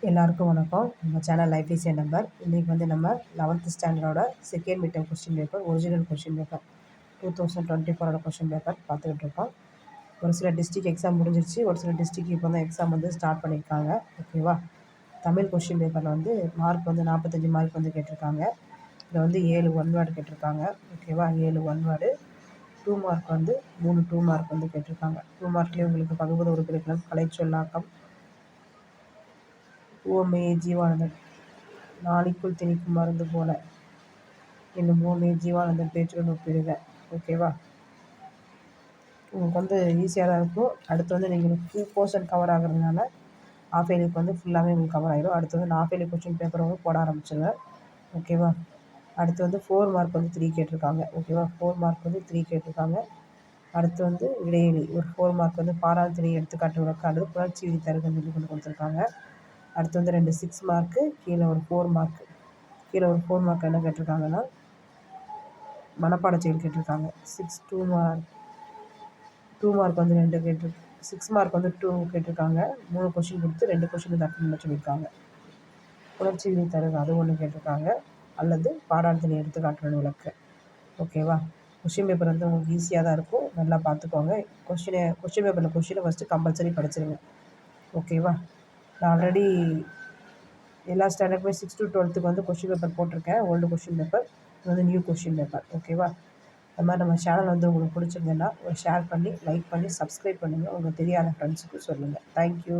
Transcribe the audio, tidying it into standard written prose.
எல்லாருக்கும் வணக்கம். நம்ம channel life is a number. இன்றைக்கி வந்து நம்ம 11th ஸ்டாண்டர்டோட second mid term question paper, original question paper 2024 question paper பார்த்துக்கிட்டு இருக்கோம். ஒரு சில டிஸ்ட்ரிக்ட் எக்ஸாம் முடிஞ்சிருச்சு, ஒரு சில டிஸ்ட்ரிக்ட் இப்போ தான் எக்ஸாம் வந்து ஸ்டார்ட் பண்ணியிருக்காங்க. ஓகேவா? தமிழ் கொஸ்டின் பேப்பரில் வந்து மார்க் வந்து 45 மார்க் வந்து கேட்டிருக்காங்க. இதில் வந்து 7 ஒன் வேர்டு கேட்டிருக்காங்க. ஓகேவா? 7 ஒன் வேர்டு, 2 மார்க் வந்து 3 2 மார்க் வந்து கேட்டிருக்காங்க. 2 மார்க்லேயே உங்களுக்கு பகுபத உறுப்பினர்களும் கலைச்சொல்லாக்கம், ஓமையை ஜீவானந்தன், நாளைக்குள் திணிக்கும் மருந்து போல இன்னும் ஓமையை ஜீவானந்தன் பேச்சுடன் ஒப்பிடுக. ஓகேவா? உங்களுக்கு வந்து ஈஸியாக தான் இருக்கும். அடுத்து வந்து நீங்கள் 2% கவர் ஆகுறதுனால ஆஃப் இயர்லிக்கு வந்து ஃபுல்லாகவே உங்களுக்கு கவர் ஆகிடும். அடுத்து வந்து நான் ஆஃப் இயர்லி கொஸ்டின் பேப்பர் வந்து போட ஆரம்பிச்சிருங்க. ஓகேவா? அடுத்து வந்து 4 மார்க் வந்து 3 கேட்டிருக்காங்க. ஓகேவா? 4 மார்க் வந்து 3 கேட்டிருக்காங்க. அடுத்து வந்து இடைவெளி ஒரு 4 மார்க் வந்து பாராள் திணை எடுத்துக்காட்டு விளக்காடு புணர்ச்சி விதி தருகன்னு சொல்லி கொண்டு கொடுத்துருக்காங்க. அடுத்து வந்து 2 6 மார்க்கு, கீழே ஒரு 4 மார்க்கு. கீழே ஒரு 4 மார்க் என்ன கேட்டிருக்காங்கன்னா மனப்பாட செயல் கேட்டிருக்காங்க. 2 மார்க் 2 மார்க் வந்து 2 கேட்டிருக்கு. 6 மார்க் வந்து 2 கேட்டிருக்காங்க. 3 கொஷின் கொடுத்து 2 கொஷின் வந்து அட்டன் பண்ண சொல்லியிருக்காங்க. புணர்ச்சி விதி தருக அது ஒன்று கேட்டிருக்காங்க. அல்லது பாடாள் திணை எடுத்துக்காட்டுன்னு விளக்கு. ஓகேவா? கொஷின் பேப்பர் வந்து உங்களுக்கு ஈஸியாக தான் இருக்கும். நல்லா பார்த்துக்கோங்க. கொஷின் பேப்பரில் கொஷினை ஃபஸ்ட்டு கம்பல்சரி படிச்சிருங்க. ஓகேவா? நான் ஆல்ரெடி எல்லா ஸ்டாண்டர்டுமே 6 to 12க்கு வந்து கொஷின் பேப்பர் போட்டிருக்கேன். ஓல்டு கொஷின் பேப்பர், இது வந்து நியூ கொஷின் பேப்பர். ஓகேவா? அது மாதிரி நம்ம சேனல் வந்து உங்களுக்கு பிடிச்சிருந்ததுன்னா ஒரு ஷேர் பண்ணி, லைக் பண்ணி, சப்ஸ்கிரைப் பண்ணுங்கள். உங்களுக்கு தெரியாத ஃப்ரெண்ட்ஸுக்கு சொல்லுங்கள். தேங்க்யூ.